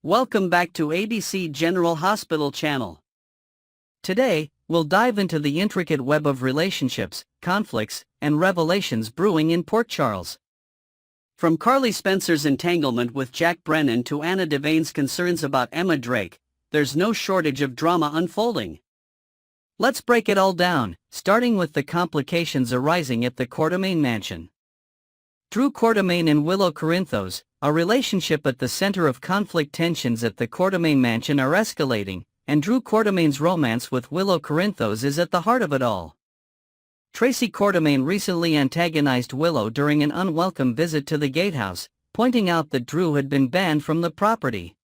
Welcome back to ABC General Hospital channel. Today, we'll dive into the intricate web of relationships, conflicts, and revelations brewing in Port Charles. From Carly Spencer's entanglement with Jack Brennan to Anna Devane's concerns about Emma Drake, there's no shortage of drama unfolding. Let's break it all down, starting with the complications arising at the Quartermaine mansion. Drew Quartermaine and Willow Corinthos, a relationship at the center of conflict. Tensions at the Quartermaine mansion are escalating, and Drew Quartermaine's romance with Willow Corinthos is at the heart of it all. Tracy Quartermaine recently antagonized Willow during an unwelcome visit to the gatehouse, pointing out that Drew had been banned from the property.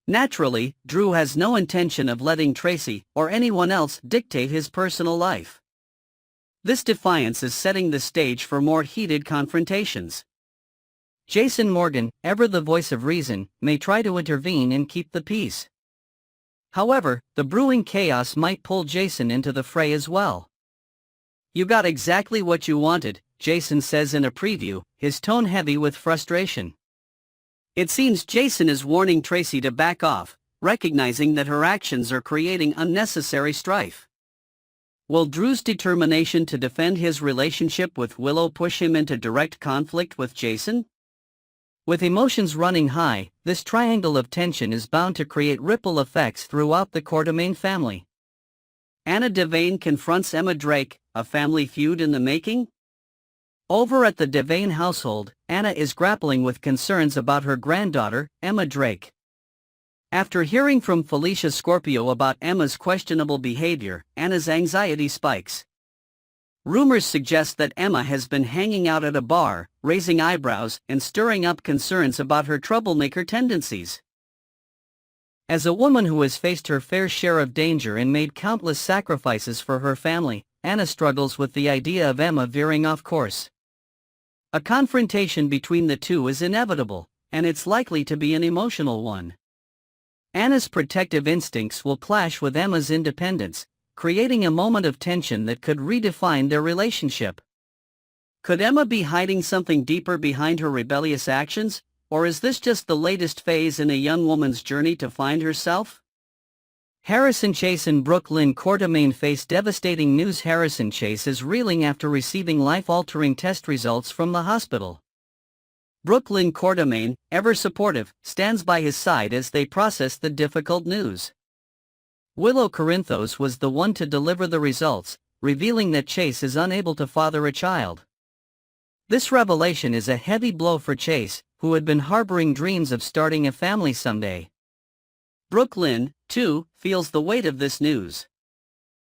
Naturally, Drew has no intention of letting Tracy or anyone else dictate his personal life. This defiance is setting the stage for more heated confrontations. Jason Morgan, ever the voice of reason, may try to intervene and keep the peace. However, the brewing chaos might pull Jason into the fray as well. "You got exactly what you wanted," Jason says in a preview, his tone heavy with frustration. It seems Jason is warning Tracy to back off, recognizing that her actions are creating unnecessary strife. Will Drew's determination to defend his relationship with Willow push him into direct conflict with Jason? With emotions running high, this triangle of tension is bound to create ripple effects throughout the Quartermaine family. Anna Devane confronts Emma Drake, a family feud in the making? Over at the Devane household, Anna is grappling with concerns about her granddaughter, Emma Drake. After hearing from Felicia Scorpio about Emma's questionable behavior, Anna's anxiety spikes. Rumors suggest that Emma has been hanging out at a bar, raising eyebrows and stirring up concerns about her troublemaker tendencies. As a woman who has faced her fair share of danger and made countless sacrifices for her family, Anna struggles with the idea of Emma veering off course. A confrontation between the two is inevitable, and it's likely to be an emotional one. Anna's protective instincts will clash with Emma's independence, creating a moment of tension that could redefine their relationship. Could Emma be hiding something deeper behind her rebellious actions, or is this just the latest phase in a young woman's journey to find herself? Harrison Chase and Brooke Lynn Quartermaine face devastating news. Harrison Chase is reeling after receiving life-altering test results from the hospital. Brooke Lynn Quartermaine, ever supportive, stands by his side as they process the difficult news. Willow Corinthos was the one to deliver the results, revealing that Chase is unable to father a child. This revelation is a heavy blow for Chase, who had been harboring dreams of starting a family someday. Brooke Lynn, too, feels the weight of this news.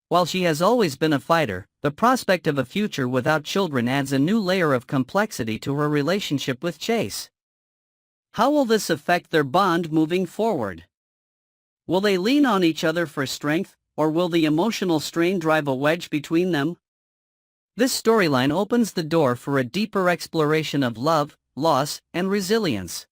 While she has always been a fighter, the prospect of a future without children adds a new layer of complexity to her relationship with Chase. How will this affect their bond moving forward? Will they lean on each other for strength, or will the emotional strain drive a wedge between them? This storyline opens the door for a deeper exploration of love, loss, and resilience.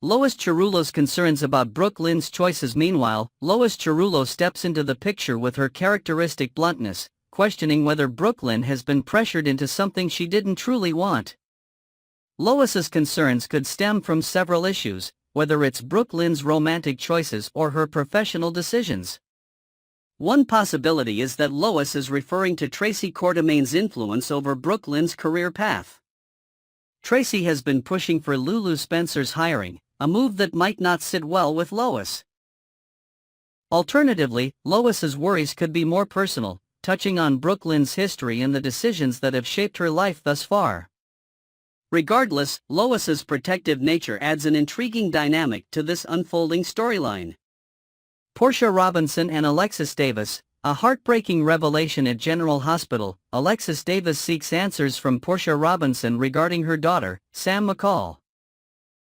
Lois Cerullo's concerns about Brooke Lynn's choices. Meanwhile, Lois Cerullo steps into the picture with her characteristic bluntness, questioning whether Brooke Lynn has been pressured into something she didn't truly want. Lois's concerns could stem from several issues, whether it's Brooke Lynn's romantic choices or her professional decisions. One possibility is that Lois is referring to Tracy Quartermaine's influence over Brooke Lynn's career path. Tracy has been pushing for Lulu Spencer's hiring, a move that might not sit well with Lois. Alternatively, Lois's worries could be more personal, touching on Brooke Lynn's history and the decisions that have shaped her life thus far. Regardless, Lois's protective nature adds an intriguing dynamic to this unfolding storyline. Portia Robinson and Alexis Davis, a heartbreaking revelation at General Hospital. Alexis Davis seeks answers from Portia Robinson regarding her daughter, Sam McCall.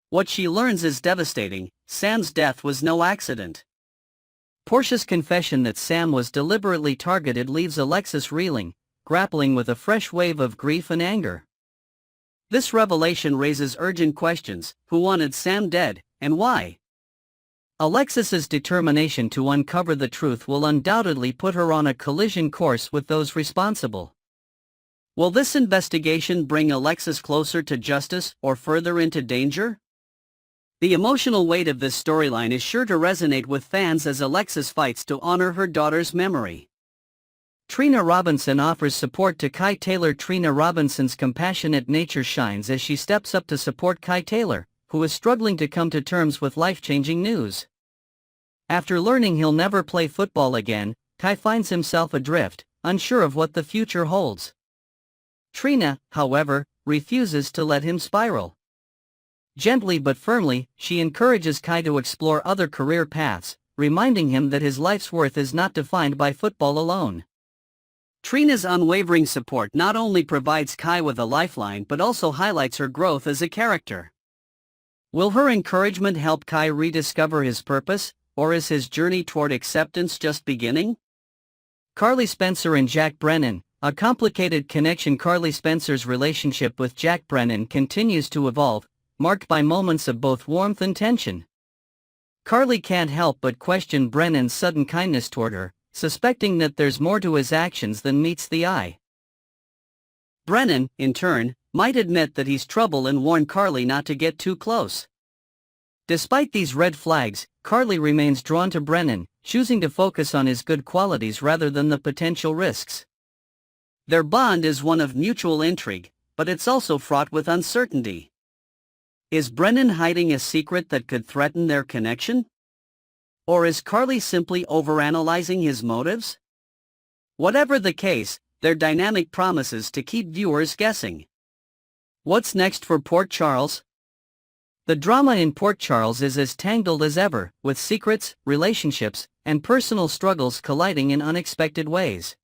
What she learns is devastating. Sam's death was no accident. Portia's confession that Sam was deliberately targeted leaves Alexis reeling, grappling with a fresh wave of grief and anger. This revelation raises urgent questions: who wanted Sam dead, and why? Alexis's determination to uncover the truth will undoubtedly put her on a collision course with those responsible. Will this investigation bring Alexis closer to justice or further into danger? The emotional weight of this storyline is sure to resonate with fans as Alexis fights to honor her daughter's memory. Trina Robinson offers support to Kai Taylor. Trina Robinson's compassionate nature shines as she steps up to support Kai Taylor, who is struggling to come to terms with life-changing news. After learning he'll never play football again, Kai finds himself adrift, unsure of what the future holds. Trina, however, refuses to let him spiral. Gently but firmly, she encourages Kai to explore other career paths, reminding him that his life's worth is not defined by football alone. Trina's unwavering support not only provides Kai with a lifeline but also highlights her growth as a character. Will her encouragement help Kai rediscover his purpose, or is his journey toward acceptance just beginning? Carly Spencer and Jack Brennan, a complicated connection. Carly Spencer's relationship with Jack Brennan continues to evolve, marked by moments of both warmth and tension. Carly can't help but question Brennan's sudden kindness toward her, suspecting that there's more to his actions than meets the eye. Brennan, in turn, might admit that he's trouble and warn Carly not to get too close. Despite these red flags, Carly remains drawn to Brennan, choosing to focus on his good qualities rather than the potential risks. Their bond is one of mutual intrigue, but it's also fraught with uncertainty. Is Brennan hiding a secret that could threaten their connection? Or is Carly simply overanalyzing his motives? Whatever the case, their dynamic promises to keep viewers guessing. What's next for Port Charles? The drama in Port Charles is as tangled as ever, with secrets, relationships, and personal struggles colliding in unexpected ways.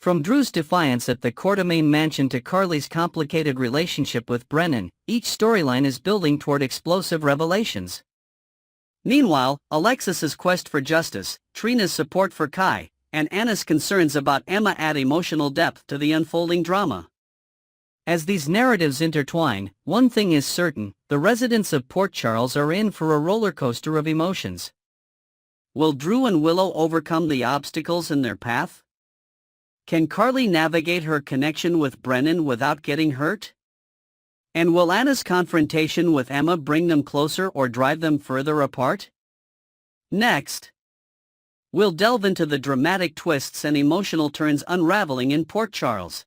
From Drew's defiance at the Quartermaine mansion to Carly's complicated relationship with Brennan, each storyline is building toward explosive revelations. Meanwhile, Alexis's quest for justice, Trina's support for Kai, and Anna's concerns about Emma add emotional depth to the unfolding drama. As these narratives intertwine, one thing is certain: the residents of Port Charles are in for a roller coaster of emotions. Will Drew and Willow overcome the obstacles in their path? Can Carly navigate her connection with Brennan without getting hurt? And will Anna's confrontation with Emma bring them closer or drive them further apart? Next, we'll delve into the dramatic twists and emotional turns unraveling in Port Charles.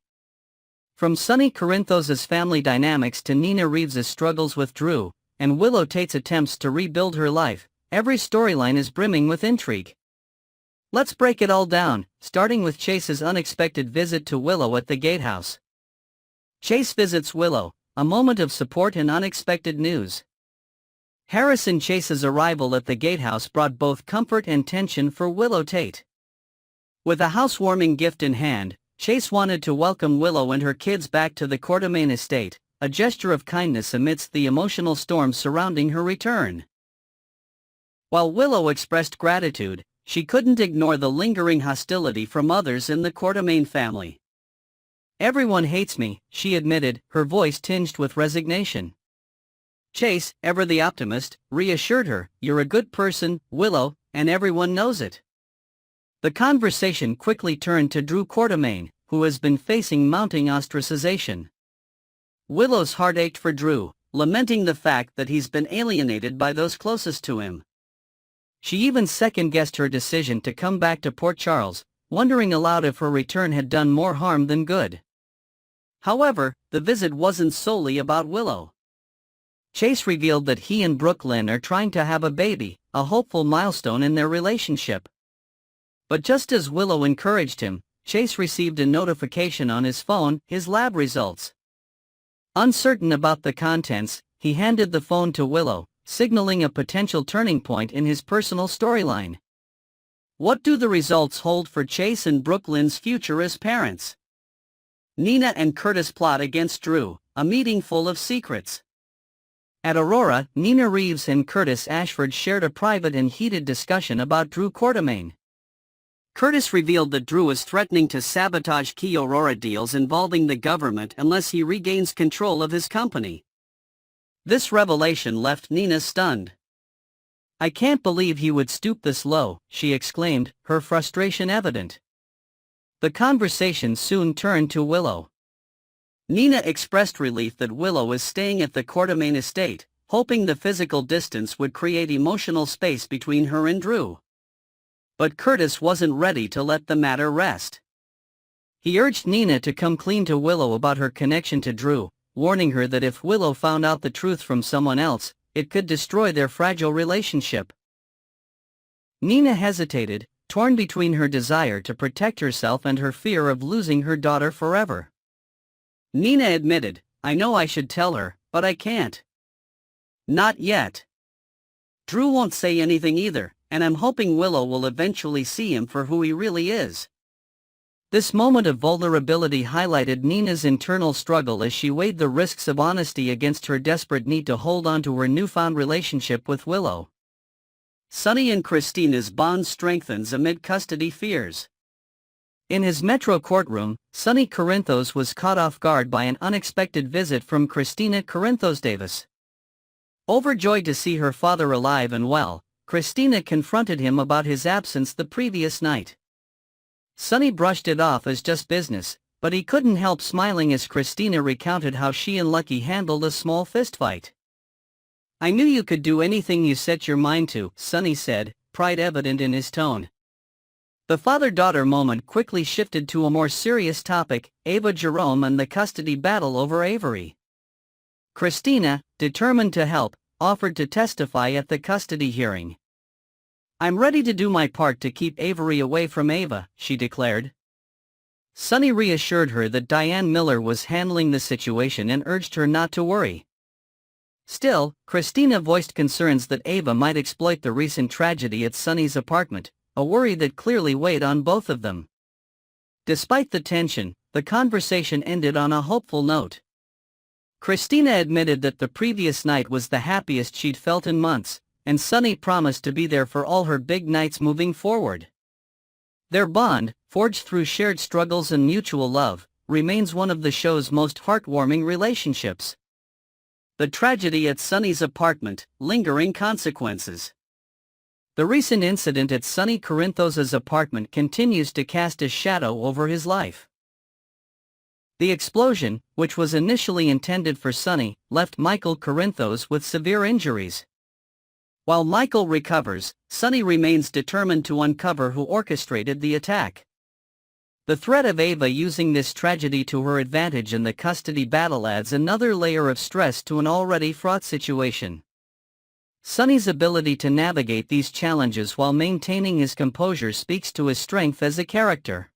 From Sonny Corinthos' family dynamics to Nina Reeves' struggles with Drew, and Willow Tate's attempts to rebuild her life, every storyline is brimming with intrigue. Let's break it all down, starting with Chase's unexpected visit to Willow at the gatehouse. Chase visits Willow, a moment of support and unexpected news. Harrison Chase's arrival at the gatehouse brought both comfort and tension for Willow Tate. With a housewarming gift in hand, Chase wanted to welcome Willow and her kids back to the Quartermaine estate, a gesture of kindness amidst the emotional storm surrounding her return. While Willow expressed gratitude, she couldn't ignore the lingering hostility from others in the Quartermaine family. "Everyone hates me," she admitted, her voice tinged with resignation. Chase, ever the optimist, reassured her, "You're a good person, Willow, and everyone knows it." The conversation quickly turned to Drew Quartermaine, who has been facing mounting ostracization. Willow's heart ached for Drew, lamenting the fact that he's been alienated by those closest to him. She even second-guessed her decision to come back to Port Charles, wondering aloud if her return had done more harm than good. However, the visit wasn't solely about Willow. Chase revealed that he and Brooklyn are trying to have a baby, a hopeful milestone in their relationship. But just as Willow encouraged him, Chase received a notification on his phone, his lab results. Uncertain about the contents, he handed the phone to Willow, signaling a potential turning point in his personal storyline. What do the results hold for Chase and Brooklyn's future as parents? Nina and Curtis plot against Drew, a meeting full of secrets. At Aurora, Nina Reeves and Curtis Ashford shared a private and heated discussion about Drew Quartermaine. Curtis revealed that Drew is threatening to sabotage key Aurora deals involving the government unless he regains control of his company. This revelation left Nina stunned. "I can't believe he would stoop this low," she exclaimed, her frustration evident. The conversation soon turned to Willow. Nina expressed relief that Willow is staying at the Quartermaine estate, hoping the physical distance would create emotional space between her and Drew. But Curtis wasn't ready to let the matter rest. He urged Nina to come clean to Willow about her connection to Drew, warning her that if Willow found out the truth from someone else, it could destroy their fragile relationship. Nina hesitated, torn between her desire to protect herself and her fear of losing her daughter forever. Nina admitted, "I know I should tell her, but I can't. Not yet. Drew won't say anything either, and I'm hoping Willow will eventually see him for who he really is." This moment of vulnerability highlighted Nina's internal struggle as she weighed the risks of honesty against her desperate need to hold on to her newfound relationship with Willow. Sonny and Christina's bond strengthens amid custody fears. In his Metro courtroom, Sonny Corinthos was caught off guard by an unexpected visit from Christina Corinthos Davis. Overjoyed to see her father alive and well, Christina confronted him about his absence the previous night. Sonny brushed it off as just business, but he couldn't help smiling as Christina recounted how she and Lucky handled a small fistfight. "I knew you could do anything you set your mind to," Sonny said, pride evident in his tone. The father-daughter moment quickly shifted to a more serious topic: Ava Jerome and the custody battle over Avery. Christina, determined to help, offered to testify at the custody hearing. "I'm ready to do my part to keep Avery away from Ava," she declared. Sonny reassured her that Diane Miller was handling the situation and urged her not to worry. Still, Christina voiced concerns that Ava might exploit the recent tragedy at Sonny's apartment, a worry that clearly weighed on both of them. Despite the tension, the conversation ended on a hopeful note. Christina admitted that the previous night was the happiest she'd felt in months, and Sonny promised to be there for all her big nights moving forward. Their bond, forged through shared struggles and mutual love, remains one of the show's most heartwarming relationships. The tragedy at Sonny's apartment, lingering consequences. The recent incident at Sonny Corinthos' apartment continues to cast a shadow over his life. The explosion, which was initially intended for Sonny, left Michael Corinthos with severe injuries. While Michael recovers, Sonny remains determined to uncover who orchestrated the attack. The threat of Ava using this tragedy to her advantage in the custody battle adds another layer of stress to an already fraught situation. Sonny's ability to navigate these challenges while maintaining his composure speaks to his strength as a character.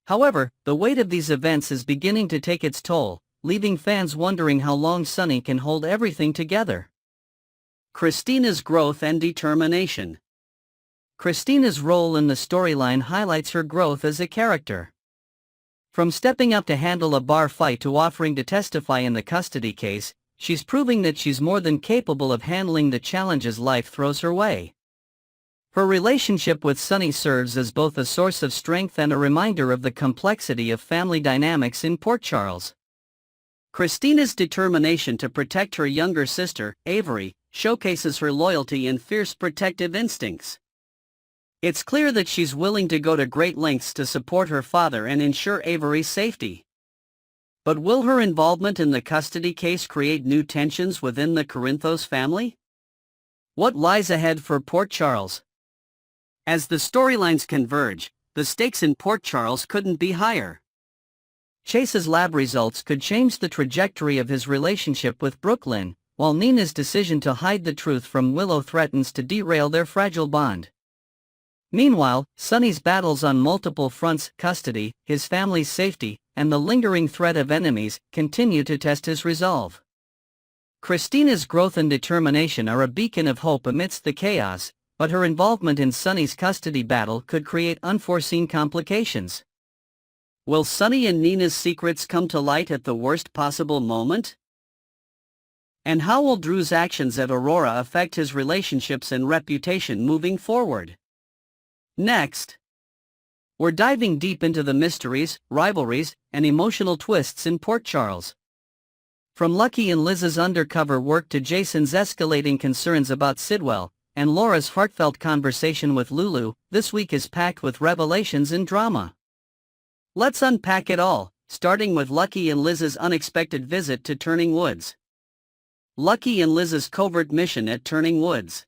However, the weight of these events is beginning to take its toll, leaving fans wondering how long Sonny can hold everything together. Christina's growth and determination. Christina's role in the storyline highlights her growth as a character. From stepping up to handle a bar fight to offering to testify in the custody case, she's proving that she's more than capable of handling the challenges life throws her way. Her relationship with Sonny serves as both a source of strength and a reminder of the complexity of family dynamics in Port Charles. Christina's determination to protect her younger sister, Avery, showcases her loyalty and fierce protective instincts. It's clear that she's willing to go to great lengths to support her father and ensure Avery's safety. But will her involvement in the custody case create new tensions within the Corinthos family? What lies ahead for Port Charles? As the storylines converge, the stakes in Port Charles couldn't be higher. Chase's lab results could change the trajectory of his relationship with Brooklyn, while Nina's decision to hide the truth from Willow threatens to derail their fragile bond. Meanwhile, Sonny's battles on multiple fronts, custody, his family's safety, and the lingering threat of enemies, continue to test his resolve. Christina's growth and determination are a beacon of hope amidst the chaos, but her involvement in Sonny's custody battle could create unforeseen complications. Will Sonny and Nina's secrets come to light at the worst possible moment? And how will Drew's actions at Aurora affect his relationships and reputation moving forward? Next, we're diving deep into the mysteries, rivalries, and emotional twists in Port Charles. From Lucky and Liz's undercover work to Jason's escalating concerns about Sidwell, and Laura's heartfelt conversation with Lulu, this week is packed with revelations and drama. Let's unpack it all, starting with Lucky and Liz's unexpected visit to Turning Woods. Lucky and Liz's covert mission at Turning Woods.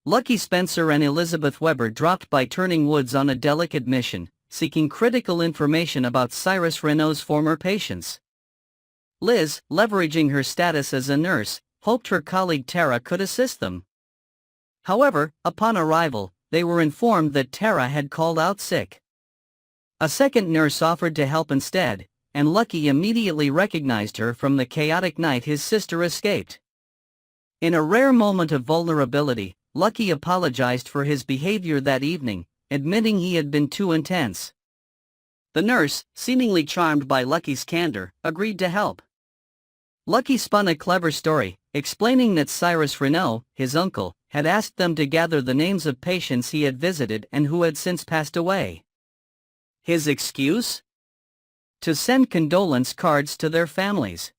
Lucky Spencer and Elizabeth Weber dropped by Turning Woods on a delicate mission, seeking critical information about Cyrus Renault's former patients. Liz, leveraging her status as a nurse, hoped her colleague Tara could assist them. However, upon arrival, they were informed that Tara had called out sick. A second nurse offered to help instead, and Lucky immediately recognized her from the chaotic night his sister escaped. In a rare moment of vulnerability, Lucky apologized for his behavior that evening, admitting he had been too intense. The nurse, seemingly charmed by Lucky's candor, agreed to help. Lucky spun a clever story, explaining that Cyrus Renault, his uncle, had asked them to gather the names of patients he had visited and who had since passed away. His excuse? To send condolence cards to their families.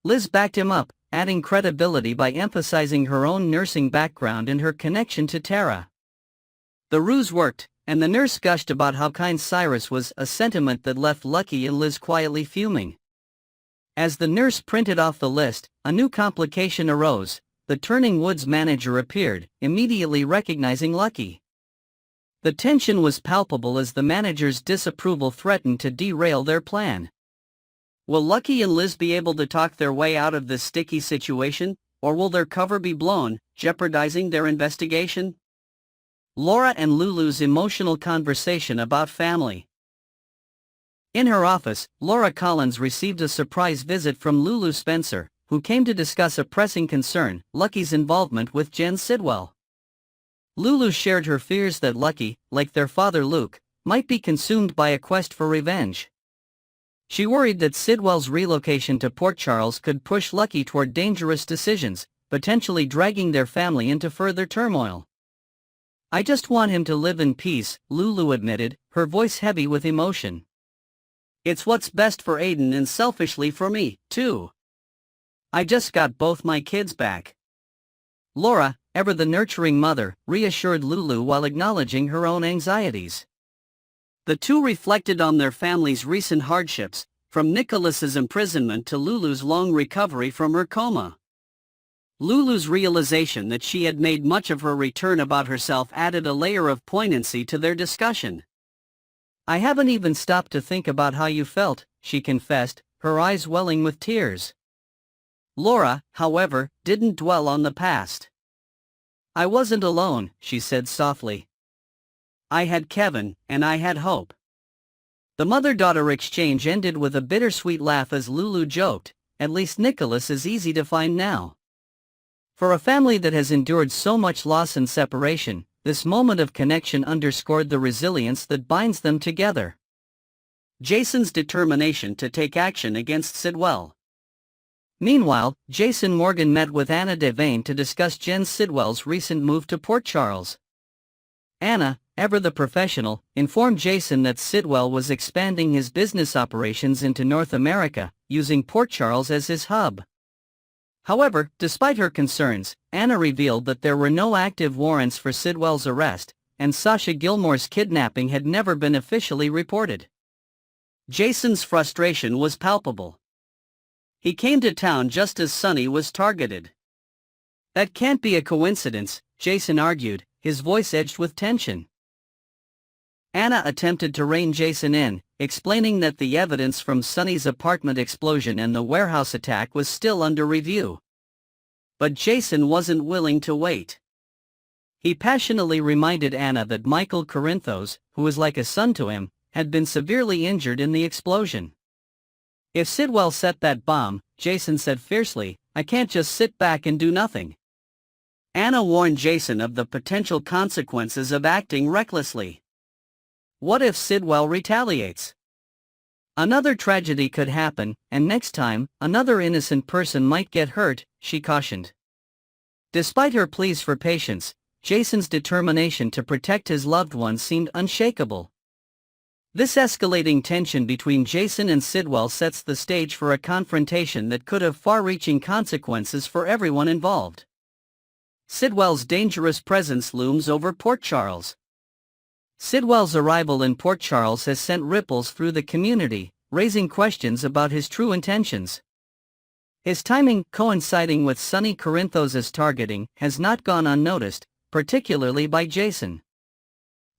Liz backed him up, adding credibility by emphasizing her own nursing background and her connection to Tara. The ruse worked, and the nurse gushed about how kind Cyrus was, a sentiment that left Lucky and Liz quietly fuming. As the nurse printed off the list, a new complication arose. The Turning Woods manager appeared, immediately recognizing Lucky. The tension was palpable as the manager's disapproval threatened to derail their plan. Will Lucky and Liz be able to talk their way out of this sticky situation, or will their cover be blown, jeopardizing their investigation? Laura and Lulu's emotional conversation about family. In her office, Laura Collins received a surprise visit from Lulu Spencer, who came to discuss a pressing concern, Lucky's involvement with Jen Sidwell. Lulu shared her fears that Lucky, like their father Luke, might be consumed by a quest for revenge. She worried that Sidwell's relocation to Port Charles could push Lucky toward dangerous decisions, potentially dragging their family into further turmoil. "I just want him to live in peace," Lulu admitted, her voice heavy with emotion. "It's what's best for Aiden and selfishly for me, too. I just got both my kids back." Laura, ever the nurturing mother, reassured Lulu while acknowledging her own anxieties. The two reflected on their family's recent hardships, from Nicholas's imprisonment to Lulu's long recovery from her coma. Lulu's realization that she had made much of her return about herself added a layer of poignancy to their discussion. "I haven't even stopped to think about how you felt," she confessed, her eyes welling with tears. Laura, however, didn't dwell on the past. "I wasn't alone," she said softly. "I had Kevin, and I had hope." The mother-daughter exchange ended with a bittersweet laugh as Lulu joked, "At least Nicholas is easy to find now." For a family that has endured so much loss and separation, this moment of connection underscored the resilience that binds them together. Jason's determination to take action against Sidwell. Meanwhile, Jason Morgan met with Anna Devane to discuss Jen Sidwell's recent move to Port Charles. Anna, ever the professional, informed Jason that Sidwell was expanding his business operations into North America, using Port Charles as his hub. However, despite her concerns, Anna revealed that there were no active warrants for Sidwell's arrest, and Sasha Gilmore's kidnapping had never been officially reported. Jason's frustration was palpable. He came to town just as Sonny was targeted. "That can't be a coincidence," Jason argued, his voice edged with tension. Anna attempted to rein Jason in, explaining that the evidence from Sonny's apartment explosion and the warehouse attack was still under review. But Jason wasn't willing to wait. He passionately reminded Anna that Michael Corinthos, who was like a son to him, had been severely injured in the explosion. "If Sidwell set that bomb," Jason said fiercely, "I can't just sit back and do nothing." Anna warned Jason of the potential consequences of acting recklessly. What if Sidwell retaliates? Another tragedy could happen, and next time, another innocent person might get hurt, she cautioned. Despite her pleas for patience, Jason's determination to protect his loved ones seemed unshakable. This escalating tension between Jason and Sidwell sets the stage for a confrontation that could have far-reaching consequences for everyone involved. Sidwell's dangerous presence looms over Port Charles. Sidwell's arrival in Port Charles has sent ripples through the community, raising questions about his true intentions. His timing, coinciding with Sonny Corinthos' targeting, has not gone unnoticed, particularly by Jason.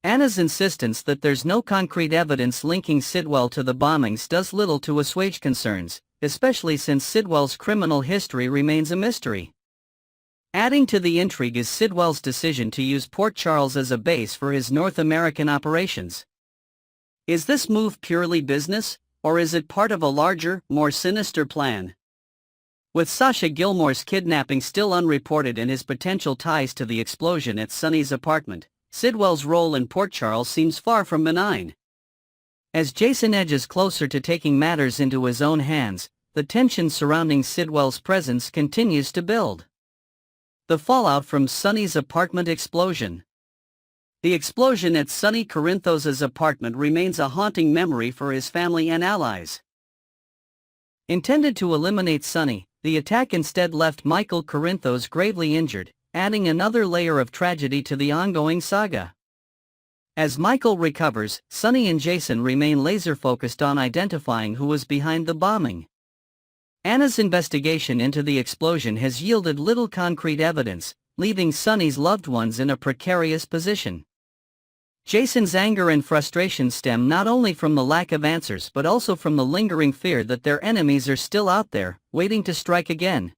Anna's insistence that there's no concrete evidence linking Sidwell to the bombings does little to assuage concerns, especially since Sidwell's criminal history remains a mystery. Adding to the intrigue is Sidwell's decision to use Port Charles as a base for his North American operations. Is this move purely business, or is it part of a larger, more sinister plan? With Sasha Gilmore's kidnapping still unreported and his potential ties to the explosion at Sonny's apartment, Sidwell's role in Port Charles seems far from benign. As Jason edges closer to taking matters into his own hands, the tension surrounding Sidwell's presence continues to build. The fallout from Sonny's apartment explosion. The explosion at Sonny Corinthos' apartment remains a haunting memory for his family and allies. Intended to eliminate Sonny, the attack instead left Michael Corinthos gravely injured, adding another layer of tragedy to the ongoing saga. As Michael recovers, Sonny and Jason remain laser-focused on identifying who was behind the bombing. Anna's investigation into the explosion has yielded little concrete evidence, leaving Sonny's loved ones in a precarious position. Jason's anger and frustration stem not only from the lack of answers but also from the lingering fear that their enemies are still out there, waiting to strike again.